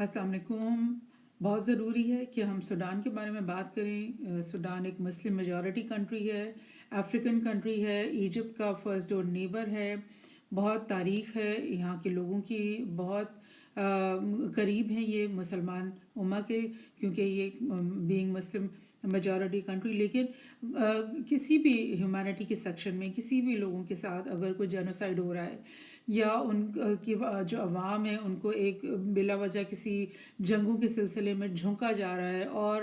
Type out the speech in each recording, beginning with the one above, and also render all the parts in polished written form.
السلام علیکم. بہت ضروری ہے کہ ہم سوڈان کے بارے میں بات کریں. سوڈان ایک مسلم میجورٹی کنٹری ہے، افریقن کنٹری ہے، ایجپٹ کا فرسٹ ڈور نیبر ہے. بہت تاریخ ہے یہاں کے لوگوں کی، بہت قریب ہیں یہ مسلمان امہ کے، کیونکہ یہ بینگ مسلم میجورٹی کنٹری. لیکن کسی بھی ہیومینٹی کے سیکشن میں کسی بھی لوگوں کے ساتھ اگر کوئی جینوسائیڈ ہو رہا ہے یا ان کی جو عوام ہے ان کو ایک بلا وجہ کسی جنگوں کے سلسلے میں جھونکا جا رہا ہے اور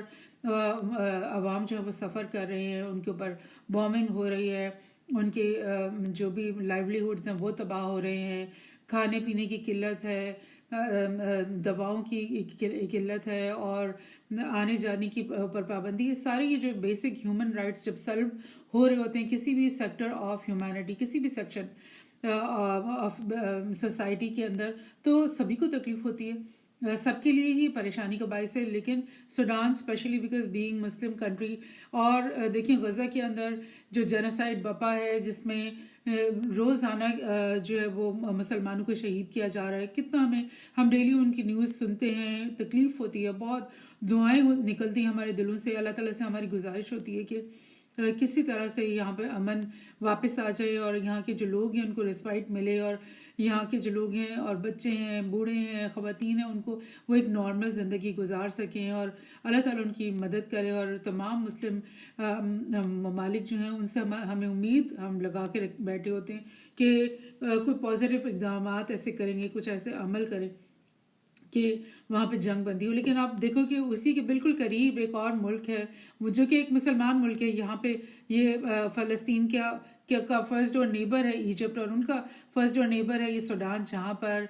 عوام جو ہے وہ سفر کر رہے ہیں، ان کے اوپر بومنگ ہو رہی ہے، ان کے جو بھی لائیولیہوڈز ہیں وہ تباہ ہو رہے ہیں، کھانے پینے کی قلت ہے، دواؤں کی قلت ہے اور آنے جانے کی اوپر پابندی. یہ سارے یہ جو بیسک ہیومن رائٹس جب سلب ہو رہے ہوتے ہیں کسی بھی سیکٹر آف ہیومینٹی، کسی بھی سیکشن آف سوسائٹی کے اندر، تو سبھی کو تکلیف ہوتی ہے، سب کے لیے ہی پریشانی کا باعث ہے. لیکن Sudan especially because being Muslim country, اور دیکھیں غزہ کے اندر جو جینوسائیڈ بپا ہے جس میں روزانہ جو ہے وہ مسلمانوں کو شہید کیا جا رہا ہے، کتنا ہم ڈیلی ان کی نیوز سنتے ہیں، تکلیف ہوتی ہے، بہت دعائیں نکلتی ہیں ہمارے دلوں سے. اللہ تعالیٰ سے ہماری گزارش ہوتی ہے کہ کسی طرح سے یہاں پہ امن واپس آ جائے اور یہاں کے جو لوگ ہیں ان کو رسپائٹ ملے، اور یہاں کے جو لوگ ہیں اور بچے ہیں، بوڑھے ہیں، خواتین ہیں، ان کو وہ ایک نارمل زندگی گزار سکیں، اور اللہ تعالیٰ ان کی مدد کرے. اور تمام مسلم ممالک جو ہیں ان سے ہمیں امید ہم لگا کے بیٹھے ہوتے ہیں کہ کوئی پازیٹیو اقدامات ایسے کریں گے، کچھ ایسے عمل کریں کہ وہاں پہ جنگ بندی ہو. لیکن آپ دیکھو کہ اسی کے بالکل قریب ایک اور ملک ہے جو کہ ایک مسلمان ملک ہے. یہاں پہ یہ فلسطین کا فرسٹ ڈور نیبر ہے ایجپٹ، اور ان کا فرسٹ ڈور نیبر ہے یہ سوڈان، جہاں پر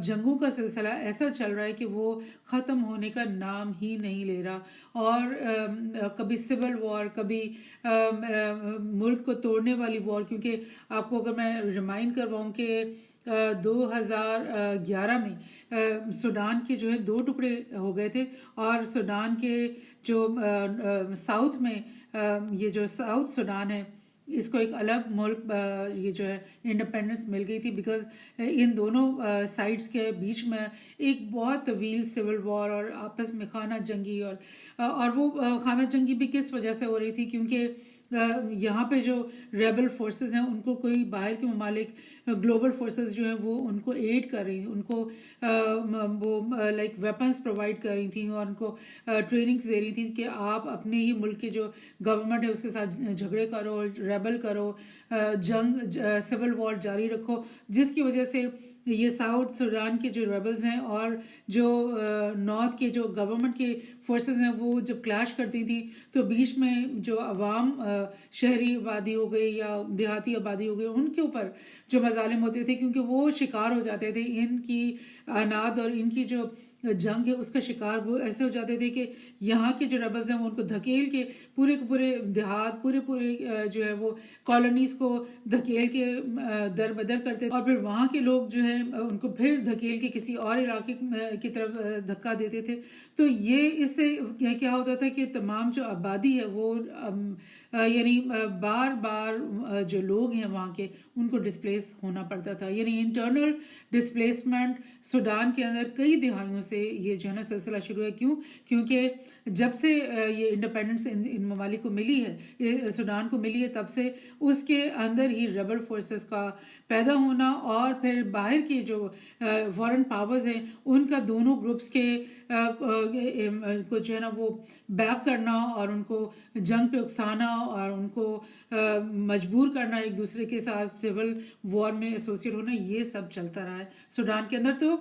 جنگوں کا سلسلہ ایسا چل رہا ہے کہ وہ ختم ہونے کا نام ہی نہیں لے رہا. اور کبھی سول وار، کبھی ملک کو توڑنے والی وار. کیونکہ آپ کو اگر میں ریمائنڈ کرواؤں کہ 2011 میں سوڈان کے جو ہے 2 ٹکڑے ہو گئے تھے، اور سوڈان کے جو ساؤتھ میں یہ جو ساؤتھ سوڈان ہے اس کو ایک الگ ملک یہ جو ہے انڈیپینڈنس مل گئی تھی، بیکاز ان دونوں سائڈس کے بیچ میں ایک بہت طویل سول وار اور آپس میں خانہ جنگی، اور وہ خانہ جنگی بھی کس وجہ سے ہو رہی تھی کیونکہ یہاں پہ جو ریبل فورسز ہیں ان کو کوئی باہر کے ممالک گلوبل فورسز جو ہیں وہ ان کو ایڈ کر رہی، ان کو وہ لائک ویپنز پرووائڈ کر رہی تھیں اور ان کو ٹریننگز دے رہی تھیں کہ آپ اپنے ہی ملک کے جو گورنمنٹ ہے اس کے ساتھ جھگڑے کرو، ریبل کرو، جنگ سول وار جاری رکھو. جس کی وجہ سے یہ ساؤتھ سوڈان کے جو ریبلز ہیں اور جو نارتھ کے جو گورنمنٹ کے فورسز ہیں وہ جب کلیش کرتی تھیں تو بیچ میں جو عوام شہری آبادی ہو گئی یا دیہاتی آبادی ہو گئی ان کے اوپر جو مظالم ہوتے تھے، کیونکہ وہ شکار ہو جاتے تھے ان کی اناد اور ان کی جو جنگ ہے اس کا شکار وہ ایسے ہو جاتے تھے کہ یہاں کے جو ریبلز ہیں وہ ان کو دھکیل کے پورے دیہات پورے جو ہے وہ کالونیز کو دھکیل کے در بدر کرتے، اور پھر وہاں کے لوگ جو ہیں ان کو پھر دھکیل کے کسی اور علاقے کی طرف دھکا دیتے تھے. تو یہ اس سے کیا ہوتا تھا کہ تمام جو آبادی ہے وہ یعنی بار جو لوگ ہیں وہاں کے ان کو ڈسپلیس ہونا پڑتا تھا. یعنی انٹرنل ڈسپلیسمنٹ سوڈان کے اندر کئی دہائیوں سے یہ جو ہے نا سلسلہ شروع ہے. کیونکہ جب سے یہ انڈیپینڈنس ان ممالک کو ملی ہے، سوڈان کو ملی ہے، تب سے اس کے اندر ہی ریبل فورسز کا پیدا ہونا اور پھر باہر کی جو فورن پاورز ہیں ان کا دونوں گروپس کے کو جو ہے نا وہ بیک کرنا اور ان کو جنگ پہ اکسانا اور ان کو مجبور کرنا ایک دوسرے کے ساتھ سول وار میں ایسوسیٹ ہونا، یہ سب چلتا رہا ہے سوڈان کے اندر. تو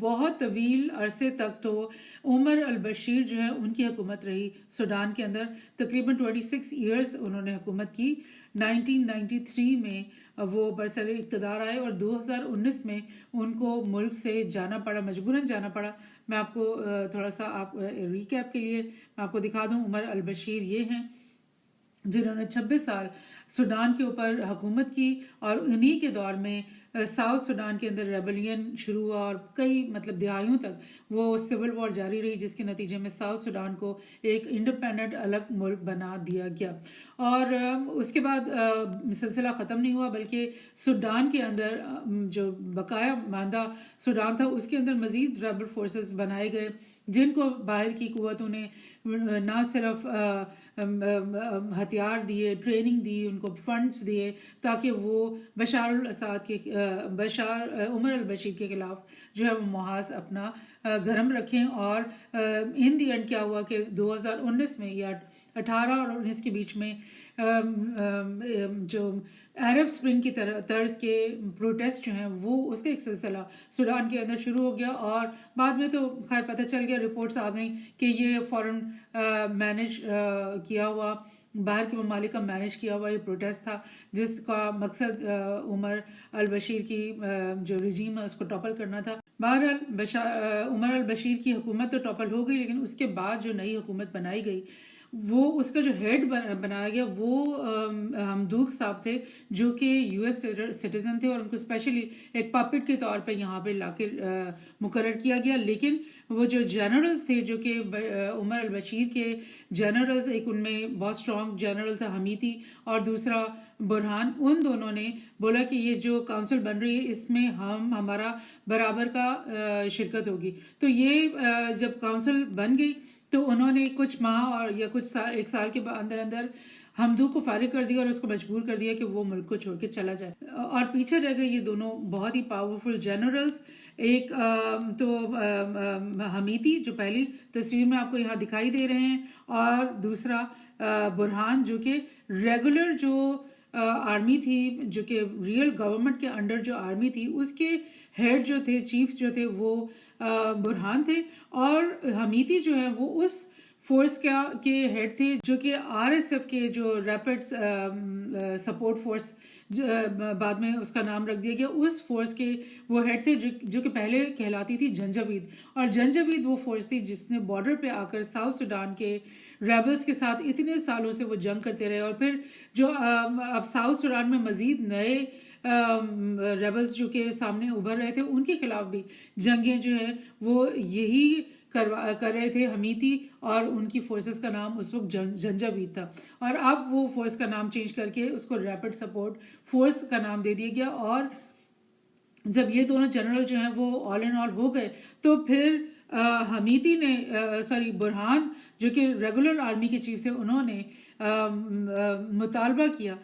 بہت طویل عرصے تک تو عمر البشیر جو ہے ان کی حکومت رہی سوڈان کے اندر، تقریباً 26 ایئرس انہوں نے حکومت کی. 1993 میں وہ برسر اقتدار آئے اور 2019 میں ان کو ملک سے جانا پڑا، مجبوراً جانا پڑا. میں آپ کو تھوڑا سا آپ ریکیپ کے لیے میں آپ کو دکھا دوں. عمر البشیر یہ ہیں جنہوں نے 26 سال سوڈان کے اوپر حکومت کی، اور انہی کے دور میں ساؤتھ سوڈان کے اندر ریبلیئن شروع ہوا اور کئی مطلب دہائیوں تک وہ سول وار جاری رہی، جس کے نتیجے میں ساؤتھ سوڈان کو ایک انڈیپینڈنٹ الگ ملک بنا دیا گیا. اور اس کے بعد سلسلہ ختم نہیں ہوا، بلکہ سوڈان کے اندر جو بقایا ماندہ سوڈان تھا اس کے اندر مزید ریبل فورسز بنائے گئے، جن کو باہر کی قوتوں نے نہ صرف ہتھیار دیے، ٹریننگ دی، ان کو فنڈز دیے تاکہ وہ بشار الاسد کے عمر البشیر کے خلاف جو ہے وہ محاذ اپنا گرم رکھیں. اور ان دی اینڈ کیا ہوا کہ 2019 میں یا 18 اور 19 کے بیچ میں جو عرب سپرنگ کی طرز کے پروٹیسٹ جو ہیں وہ اس کا ایک سلسلہ سوڈان کے اندر شروع ہو گیا، اور بعد میں تو خیر پتہ چل گیا، رپورٹس آ گئیں کہ یہ فوراً مینیج کیا ہوا، باہر کے ممالک کا مینیج کیا ہوا یہ پروٹیسٹ تھا، جس کا مقصد عمر البشیر کی جو رجیم ہے اس کو ٹاپل کرنا تھا. بہرحال عمر البشیر کی حکومت تو ٹاپل ہو گئی، لیکن اس کے بعد جو نئی حکومت بنائی گئی وہ اس کا جو ہیڈ بنایا گیا وہ ہمدوک صاحب تھے، جو کہ یو ایس سٹیزن تھے، اور ان کو اسپیشلی ایک پاپٹ کے طور پہ یہاں پہ لا کے مقرر کیا گیا. لیکن وہ جو جنرلز تھے جو کہ عمر البشیر کے جنرلز، ایک ان میں بہت اسٹرانگ جنرل تھا حمیتی اور دوسرا برہان، ان دونوں نے بولا کہ یہ جو کونسل بن رہی ہے اس میں ہمارا برابر کا شرکت ہوگی. تو یہ جب کونسل بن گئی تو انہوں نے کچھ ماہ اور یا ایک سال کے اندر اندر ہمدوک کو فارغ کر دیا اور اس کو مجبور کر دیا کہ وہ ملک کو چھوڑ کے چلا جائے، اور پیچھے رہ گئے یہ دونوں بہت ہی پاورفل جنرلز. ایک تو حمیتی جو پہلی تصویر میں آپ کو یہاں دکھائی دے رہے ہیں، اور دوسرا برہان جو کہ ریگولر جو آرمی تھی، جو کہ ریئل گورنمنٹ کے انڈر جو آرمی تھی اس کے ہیڈ جو تھے، چیف جو تھے وہ برہان تھے، اور حمیتی جو ہے وہ اس فورس کے ہیڈ تھے جو کہ آر ایس ایف کے جو ریپڈ سپورٹ فورس بعد میں اس کا نام رکھ دیا گیا، اس فورس کے وہ ہیڈ تھے جو کہ پہلے کہلاتی تھی جنجوید. اور جنجوید وہ فورس تھی جس نے بارڈر پہ آ کر ساؤتھ سوڈان کے ریبلز کے ساتھ اتنے سالوں سے وہ جنگ کرتے رہے، اور پھر جو اب ساؤتھ سوڈان میں مزید نئے ریبلز جو کہ سامنے ابھر رہے تھے ان کے خلاف بھی جنگیں جو ہیں وہ یہی کر رہے تھے حمیتی، اور ان کی فورسز کا نام اس وقت جنجوید تھا. اور اب وہ فورس کا نام چینج کر کے اس کو ریپڈ سپورٹ فورس کا نام دے دیا گیا. اور جب یہ دونوں جنرل جو ہیں وہ آل ان آل ہو گئے تو پھر حمیتی نے برہان جو کہ ریگولر آرمی کے چیف تھے، انہوں نے مطالبہ کیا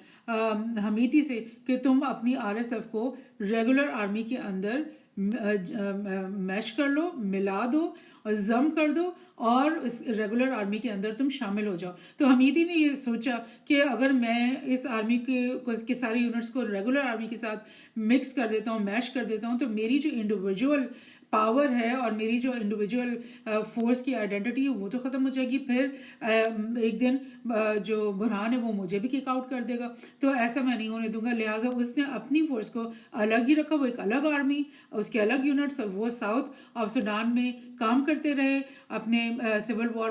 حمیتی سے کہ تم اپنی آر ایس ایف کو ریگولر آرمی کے اندر میش کر لو، ملا دو اور ضم کر دو، اور اس ریگولر آرمی کے اندر تم شامل ہو جاؤ. تو حمیتی نے یہ سوچا کہ اگر میں اس آرمی کے ساری یونٹس کو ریگولر آرمی کے ساتھ مکس کر دیتا ہوں، میش کر دیتا ہوں، تو میری جو انڈیویجول پاور ہے اور میری جو انڈیویجول فورس کی آئیڈینٹی ہے وہ تو ختم ہو جائے گی. پھر ایک دن جو برہان ہے وہ مجھے بھی کک آؤٹ کر دے گا، تو ایسا میں نہیں ہونے دوں گا. لہٰذا اس نے اپنی فورس کو الگ ہی رکھا، وہ ایک الگ آرمی، اس کے الگ یونٹس، اور وہ ساؤتھ آف سوڈان میں کام کرتے رہے، اپنے سول وار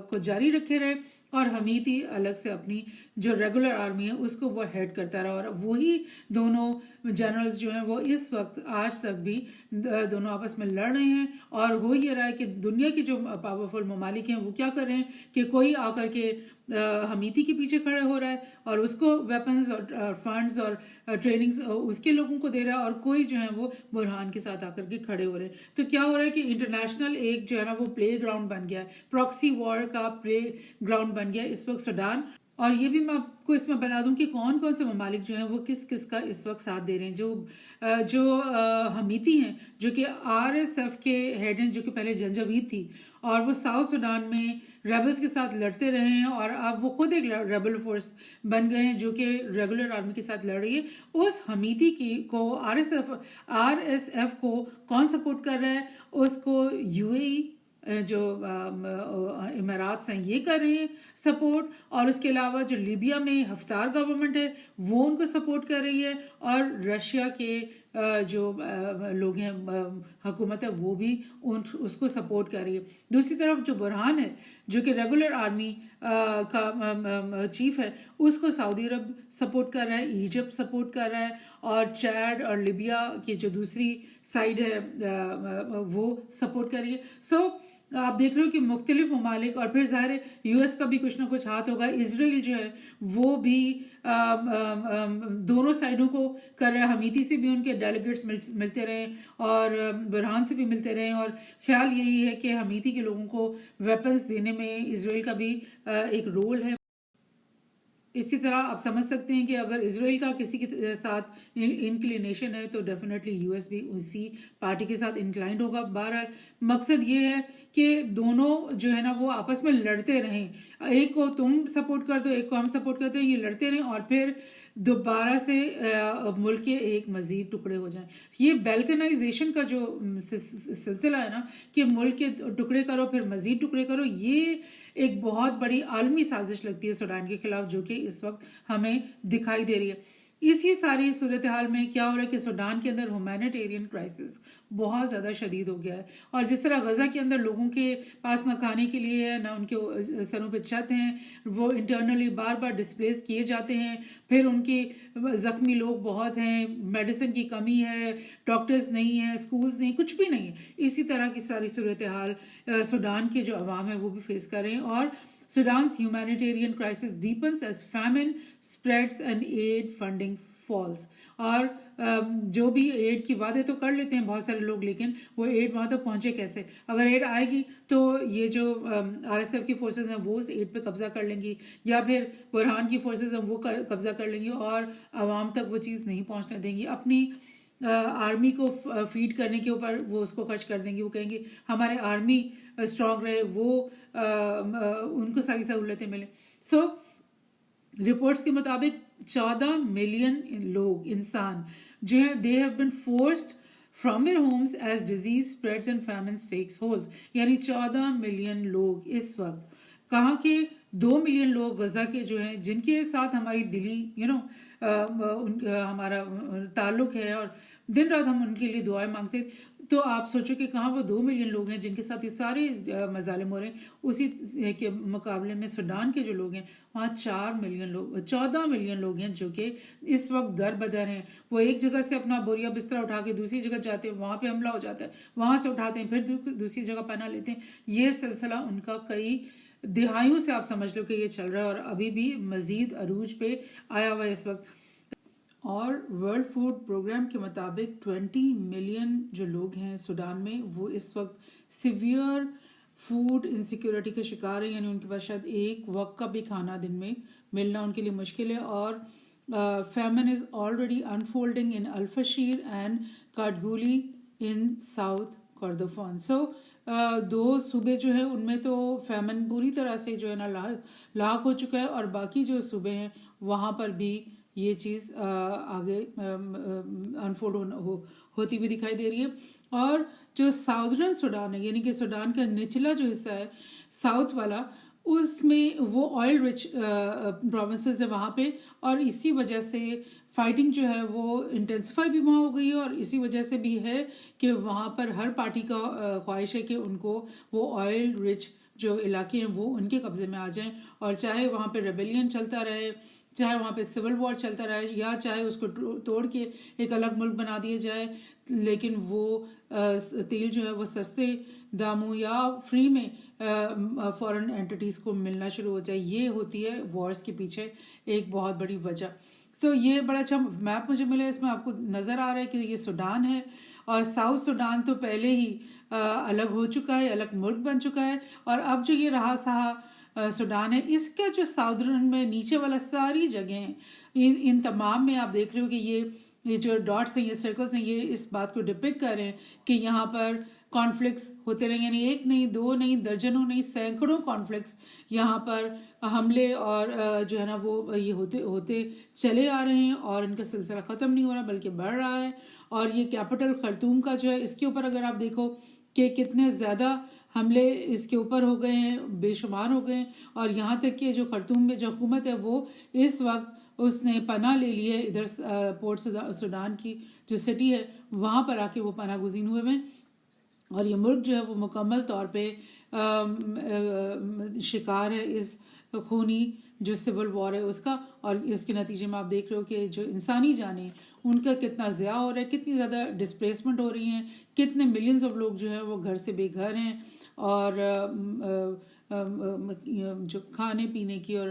کو جاری رکھے رہے، اور حمیتی الگ سے اپنی جو ریگولر آرمی ہے اس کو وہ ہیڈ کرتا رہا. اور وہی دونوں جنرلز جو ہیں وہ اس وقت آج تک بھی دونوں آپس میں لڑ رہے ہیں. اور ہو یہ رہا ہے کہ دنیا کے جو پاورفل ممالک ہیں وہ کیا کر رہے ہیں کہ کوئی آ کر کے حمیتی کے پیچھے کھڑے ہو رہا ہے اور اس کو ویپنز اور فنڈز اور ٹریننگز اس کے لوگوں کو دے رہا ہے، اور کوئی جو ہے وہ برہان کے ساتھ آ کر کے کھڑے ہو رہے ہیں. تو کیا ہو رہا ہے کہ انٹرنیشنل ایک جو ہے نا وہ پلے گراؤنڈ بن گیا ہے، پراکسی وار کا پلے گراؤنڈ بن گیا اس وقت سوڈان. اور یہ بھی میں آپ کو اس میں بتا دوں کہ کون کون سے ممالک جو ہیں وہ کس کس کا اس وقت ساتھ دے رہے ہیں. جو حمیتی ہیں جو کہ آر ایس ایف کے ہیڈ ہیں، جو کہ پہلے جنجوید تھی، اور وہ ساؤتھ سوڈان میں ریبلز کے ساتھ لڑتے رہے ہیں، اور اب وہ خود ایک ریبل فورس بن گئے ہیں جو کہ ریگولر آرمی کے ساتھ لڑ رہی ہے. اس حمیتی کو آر ایس ایف کو کون سپورٹ کر رہا ہے؟ اس کو یو اے ای جو امارات ہیں یہ کر رہے ہیں سپورٹ، اور اس کے علاوہ جو لیبیا میں ہفتار گورنمنٹ ہے وہ ان کو سپورٹ کر رہی ہے، اور رشیا کے جو لوگ ہیں حکومت ہے وہ بھی اس کو سپورٹ کر رہی ہے. دوسری طرف جو برہان ہے جو کہ ریگولر آرمی کا چیف ہے اس کو سعودی عرب سپورٹ کر رہا ہے, ایجپٹ سپورٹ کر رہا ہے, اور چیڈ اور لیبیا کی جو دوسری سائڈ ہے وہ سپورٹ کر رہی ہے. سو آپ دیکھ رہے ہو کہ مختلف ممالک, اور پھر ظاہر ہے یو ایس کا بھی کچھ نہ کچھ ہاتھ ہوگا. اسرائیل جو ہے وہ بھی دونوں سائڈوں کو کر رہا ہے. حمیتی سے بھی ان کے ڈیلیگیٹس ملتے رہے اور برہان سے بھی ملتے رہے, اور خیال یہی ہے کہ حمیتی کے لوگوں کو ویپنز دینے میں اسرائیل کا بھی ایک رول ہے. اسی طرح آپ سمجھ سکتے ہیں کہ اگر اسرائیل کا کسی کے ساتھ انکلینیشن ہے تو ڈیفینیٹلی یو ایس بھی اسی پارٹی کے ساتھ انکلائنڈ ہوگا. بہرحال مقصد یہ ہے کہ دونوں جو ہے نا وہ آپس میں لڑتے رہیں, ایک کو تم سپورٹ کر دو ایک کو ہم سپورٹ کرتے ہیں, یہ لڑتے رہیں اور پھر دوبارہ سے ملک کے ایک مزید ٹکڑے ہو جائیں. یہ بیلکنائزیشن کا جو سلسلہ ہے نا کہ ملک کے ٹکڑے کرو پھر مزید ٹکڑے کرو, یہ ایک بہت بڑی عالمی سازش لگتی ہے سوڈان کے خلاف, جو کہ اس وقت ہمیں دکھائی دے رہی ہے. اسی ساری صورتحال میں کیا ہو رہا ہے کہ سوڈان کے اندر ہیومینیٹیرین کرائسس بہت زیادہ شدید ہو گیا ہے, اور جس طرح غزہ کے اندر لوگوں کے پاس نہ کھانے کے لیے ہے نہ ان کے سروں پہ چھت ہیں, وہ انٹرنلی بار بار ڈسپلیس کیے جاتے ہیں, پھر ان کی زخمی لوگ بہت ہیں, میڈیسن کی کمی ہے, ڈاکٹرز نہیں ہیں, اسکولز نہیں, کچھ بھی نہیں ہے. اسی طرح کی ساری صورتحال سوڈان کے جو عوام ہے وہ بھی فیس کر رہے ہیں. اور Sudan's humanitarian crisis deepens as famine spreads and aid funding falls. اور جو بھی ایڈ کی وعدے تو کر لیتے ہیں بہت سارے لوگ, لیکن وہ ایڈ وہاں تک پہنچے کیسے؟ اگر ایڈ آئے گی تو یہ جو آر ایس ایف کی فورسز ہیں وہ اس ایڈ پہ قبضہ کر لیں گی, یا پھر برہان کی فورسز ہیں وہ قبضہ کر لیں گی اور عوام تک وہ چیز نہیں پہنچنے دیں گی. اپنی آرمی کو فیڈ کرنے کے اوپر وہ اس کو خرچ کر دیں گے, وہ کہیں گے ہمارے آرمی اسٹرانگ رہے, وہ ان کو ساری سہولتیں ملیں. سو رپورٹس کے مطابق 14 ملین لوگ انسان جو ہیں they have been forced from their homes as disease spreads and famine takes hold. یعنی 14 ملین لوگ اس وقت, کہاں کے 2 ملین لوگ غزہ کے جو ہیں جن کے ساتھ ہماری دلی ہمارا تعلق ہے اور دن رات ہم ان کے لیے دعائیں مانگتے ہیں. تو آپ سوچو کہ کہاں وہ 2 ملین لوگ ہیں جن کے ساتھ یہ سارے مظالم ہو رہے ہیں. اسی کے مقابلے میں سوڈان کے جو لوگ ہیں وہاں 14 ملین لوگ ہیں جو کہ اس وقت در بدر ہیں. وہ ایک جگہ سے اپنا بوریا بستر اٹھا کے دوسری جگہ جاتے ہیں, وہاں پہ حملہ ہو جاتا ہے, وہاں سے اٹھاتے ہیں پھر دوسری جگہ پناہ لیتے ہیں. یہ سلسلہ ان کا کئی دہائیوں سے آپ سمجھ لو کہ یہ چل رہا ہے, اور ابھی بھی مزید عروج پہ آیا ہوا ہے اس وقت. اور ورلڈ فوڈ پروگرام کے مطابق 20 ملین جو لوگ ہیں سوڈان میں وہ اس وقت سیویئر فوڈ انسیکیورٹی کا شکار ہیں, یعنی ان کے پاس شاید ایک وقت کا بھی کھانا دن میں ملنا ان کے لیے مشکل ہے. اور famine is already unfolding in El Fasher and Kadugli in South Kordofan. So 2 صوبے جو ہیں ان میں تو فیمن پوری طرح سے جو ہے نا لاحق ہو چکا ہے, اور باقی جو صوبے ہیں وہاں پر بھی یہ چیز آگے انفولڈ ہوتی بھی دکھائی دے رہی ہے. اور جو ساؤدرن سوڈان ہے یعنی کہ سوڈان کا نچلا جو حصہ ہے ساؤتھ والا, اس میں وہ آئل رچ پروونسز ہے وہاں پہ, اور اسی وجہ سے فائٹنگ جو ہے وہ انٹینسیفائی بھی وہاں ہو گئی ہے, اور اسی وجہ سے بھی ہے کہ وہاں پر ہر پارٹی کا خواہش ہے کہ ان کو وہ آئل رچ جو علاقے ہیں وہ ان کے قبضے میں آ جائیں, اور چاہے وہاں پہ ریبیلین چلتا رہے, چاہے وہاں پہ سول وار چلتا رہے, یا چاہے اس کو توڑ کے ایک الگ ملک بنا دیا جائے, لیکن وہ تیل جو ہے وہ سستے داموں یا فری میں فورن اینٹیز کو ملنا شروع ہو جائے. یہ ہوتی ہے وارز کے پیچھے ایک بہت بڑی وجہ. تو یہ بڑا اچھا میپ مجھے ملا, اس میں آپ کو نظر آ رہا ہے کہ یہ سوڈان ہے, اور ساؤتھ سوڈان تو پہلے ہی الگ ہو چکا ہے, الگ ملک بن چکا ہے, اور اب جو یہ رہا سہا سوڈان ہے اس کا جو ساؤدرن میں نیچے والا ساری جگہیں ان تمام میں آپ دیکھ رہے ہو کہ یہ جو ڈاٹس ہیں, یہ سرکلز ہیں, یہ اس بات کو ڈپکٹ کر رہے ہیں کہ یہاں پر کانفلکٹس ہوتے رہے, یعنی ایک نہیں, 2 نہیں, درجنوں نہیں, سینکڑوں کانفلکٹس یہاں پر حملے اور جو ہے نا وہ یہ ہوتے چلے آ رہے ہیں, اور ان کا سلسلہ ختم نہیں ہو رہا بلکہ بڑھ رہا ہے. اور یہ کیپٹل خرطوم کا جو ہے اس کے اوپر اگر آپ دیکھو کہ کتنے زیادہ حملے اس کے اوپر ہو گئے ہیں, بے شمار ہو گئے ہیں, اور یہاں تک کہ جو خرطوم میں جو حکومت ہے وہ اس وقت اس نے پناہ لے لی ہے ادھر پورٹ سوڈان کی جو سٹی ہے وہاں پر آ کے وہ پناہ گزین ہوئے ہیں، اور یہ ملک جو ہے وہ مکمل طور پہ شکار ہے اس خونی جو سول وار ہے اس کا، اور اس کے نتیجے میں آپ دیکھ رہے ہو کہ جو انسانی جانیں ان کا کتنا ضیاع ہو رہا ہے، کتنی زیادہ ڈسپلیسمنٹ ہو رہی ہیں، کتنے ملینز آف لوگ جو ہیں وہ گھر سے بے گھر ہیں، اور جو کھانے پینے کی اور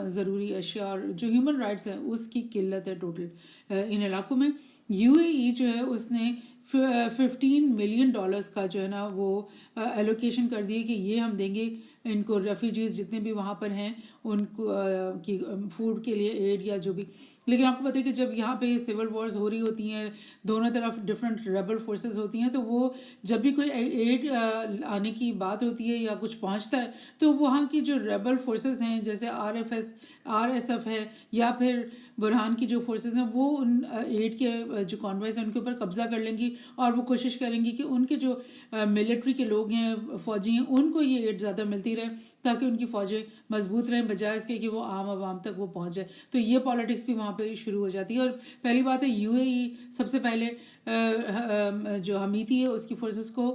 ضروری اشیاء اور جو ہیومن رائٹس ہیں اس کی قلت ہے ٹوٹل ان علاقوں میں۔ یو اے ای جو ہے اس نے $15 ملین کا جو ہے نا وہ ایلوکیشن کر دی کہ یہ ہم دیں گے ان کو، ریفیوجیز جتنے بھی وہاں پر ہیں ان کو کی فوڈ کے لیے ایڈ یا جو بھی۔ لیکن آپ کو پتہ ہے کہ جب یہاں پہ سول وارز ہو رہی ہوتی ہیں، دونوں طرف ڈفرینٹ ریبل فورسز ہوتی ہیں، تو وہ جب بھی کوئی ایڈ آنے کی بات ہوتی ہے یا کچھ پہنچتا ہے تو وہاں کی جو ریبل فورسز ہیں جیسے RSF ہے یا پھر برہان کی جو فورسز ہیں وہ ان ایڈ کے جو کانوائز ہیں ان کے اوپر قبضہ کر لیں گی، اور وہ کوشش کریں گی کہ ان کے جو ملٹری کے لوگ ہیں، فوجی ہیں، ان کو یہ ایڈ زیادہ ملتی رہے تاکہ ان کی فوجیں مضبوط رہیں، بجائے اس کے کہ وہ عام عوام تک وہ پہنچ جائے۔ تو یہ پالیٹکس بھی وہاں پہ شروع ہو جاتی ہے، اور پہلی بات ہے یو اے ای سب سے پہلے جو حمیتی ہے اس کی فورسز کو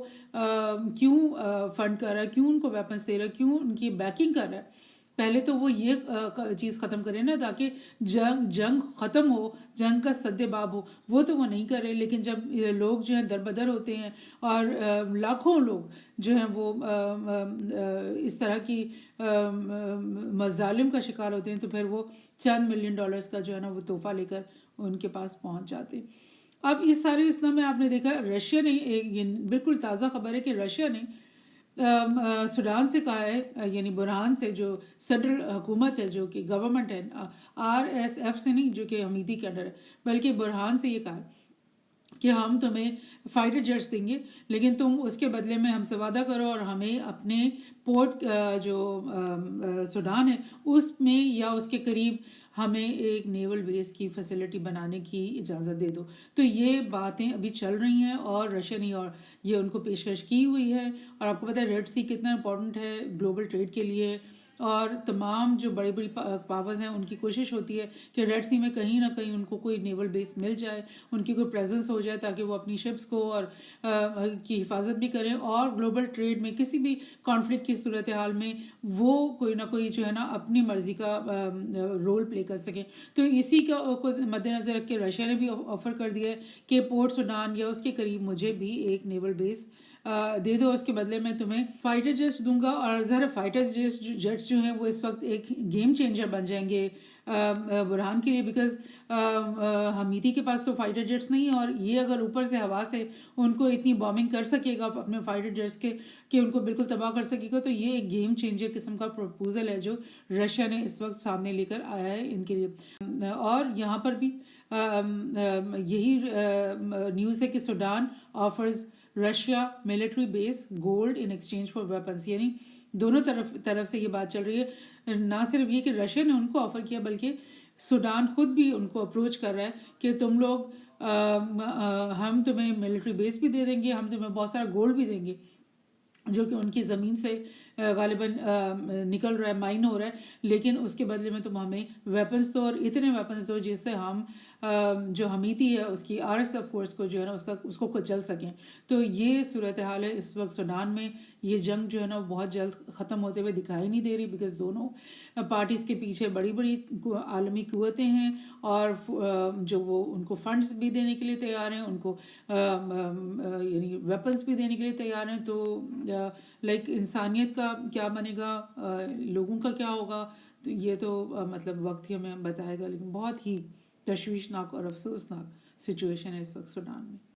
کیوں فنڈ کر رہا ہے، کیوں ان کو ویپنس دے رہا ہے، کیوں ان کی بیکنگ کر رہا ہے۔ پہلے تو وہ یہ چیز ختم کرے نا تاکہ جنگ ختم ہو، جنگ کا سد باب ہو، وہ تو وہ نہیں کر رہے۔ لیکن جب لوگ جو ہیں دربدر ہوتے ہیں اور لاکھوں لوگ جو ہیں وہ اس طرح کی مظالم کا شکار ہوتے ہیں تو پھر وہ $100 ملین کا جو ہے نا وہ تحفہ لے کر ان کے پاس پہنچ جاتے ہیں۔ اب اس سارے اسنا میں آپ نے دیکھا رشیا نے یہ بالکل تازہ خبر ہے کہ رشیا نے سوڈان سے کہا ہے، یعنی برہان سے جو سینٹرل حکومت ہے جو کہ گورنمنٹ ہے، RSF سے نہیں جو کہ حمیدی کے انڈر ہے، بلکہ برہان سے یہ کہا ہے کہ ہم تمہیں فائٹر جیٹس دیں گے، لیکن تم اس کے بدلے میں ہم سے وعدہ کرو اور ہمیں اپنے پورٹ جو سوڈان ہے اس میں یا اس کے قریب ہمیں ایک نیول بیس کی فیسلٹی بنانے کی اجازت دے دو۔ تو یہ باتیں ابھی چل رہی ہیں اور رشیا نے اور یہ ان کو پیشکش کی ہوئی ہے، اور آپ کو پتہ ہے ریڈ سی کتنا امپورٹنٹ ہے گلوبل ٹریڈ کے لیے، اور تمام جو بڑی بڑی پاورز ہیں ان کی کوشش ہوتی ہے کہ ریڈ سی میں کہیں نہ کہیں ان کو کوئی نیول بیس مل جائے، ان کی کوئی پریزنس ہو جائے تاکہ وہ اپنی شپس کو اور کی حفاظت بھی کریں، اور گلوبل ٹریڈ میں کسی بھی کانفلکٹ کی صورتحال میں وہ کوئی نہ کوئی جو ہے نا اپنی مرضی کا رول پلے کر سکیں۔ تو اسی کو مد نظر رکھ کے رشیا نے بھی آفر کر دیا ہے کہ پورٹ سوڈان یا اس کے قریب مجھے بھی ایک نیول بیس دے دو، اس کے بدلے میں تمہیں فائٹر جیٹس دوں گا۔ اور ظاہر فائٹر جیٹس جو ہیں وہ اس وقت ایک گیم چینجر بن جائیں گے برہان کے لیے، بیکاز حمیدی کے پاس تو فائٹر جیٹس نہیں ہیں، اور یہ اگر اوپر سے ہوا سے ان کو اتنی بامبنگ کر سکے گا اپنے فائٹر جیٹس کے کہ ان کو بالکل تباہ کر سکے گا، تو یہ ایک گیم چینجر قسم کا پروپوزل ہے جو رشیا نے اس وقت سامنے لے کر آیا ہے ان کے لیے۔ اور یہاں پر بھی یہی نیوز ہے کہ Sudan offers Russia military base gold in exchange for weapons, یعنی دونوں طرف سے یہ بات چل رہی ہے، نہ صرف یہ کہ رشیا نے ان کو آفر کیا بلکہ سوڈان خود بھی ان کو اپروچ کر رہا ہے کہ تم لوگ ہم تمہیں ملٹری بیس بھی دے دیں گے، ہم تمہیں بہت سارا گولڈ بھی دیں گے جو کہ ان کی زمین سے غالباً نکل رہا ہے، مائن ہو رہا ہے، لیکن اس کے بدلے میں تم ہمیں ویپنس دو، اور اتنے ویپنس دو جس سے ہم جو حمیتی ہے اس کی RSF فورس کو جو ہے نا اس کو کچل سکیں۔ تو یہ صورتحال ہے اس وقت سوڈان میں۔ یہ جنگ جو ہے نا بہت جلد ختم ہوتے ہوئے دکھائی نہیں دے رہی، بیکاز دونوں پارٹیز کے پیچھے بڑی بڑی عالمی قوتیں ہیں، اور جو وہ ان کو فنڈز بھی دینے کے لیے تیار ہیں، ان کو یعنی ویپنس بھی دینے کے لیے تیار ہیں۔ تو لائک انسانیت کا کیا بنے گا، لوگوں کا کیا ہوگا، تو یہ تو مطلب وقت ہی ہمیں بتائے گا، لیکن بہت ہی تشویشناک اور افسوسناک سچویشن ہے اس وقت سوڈان میں۔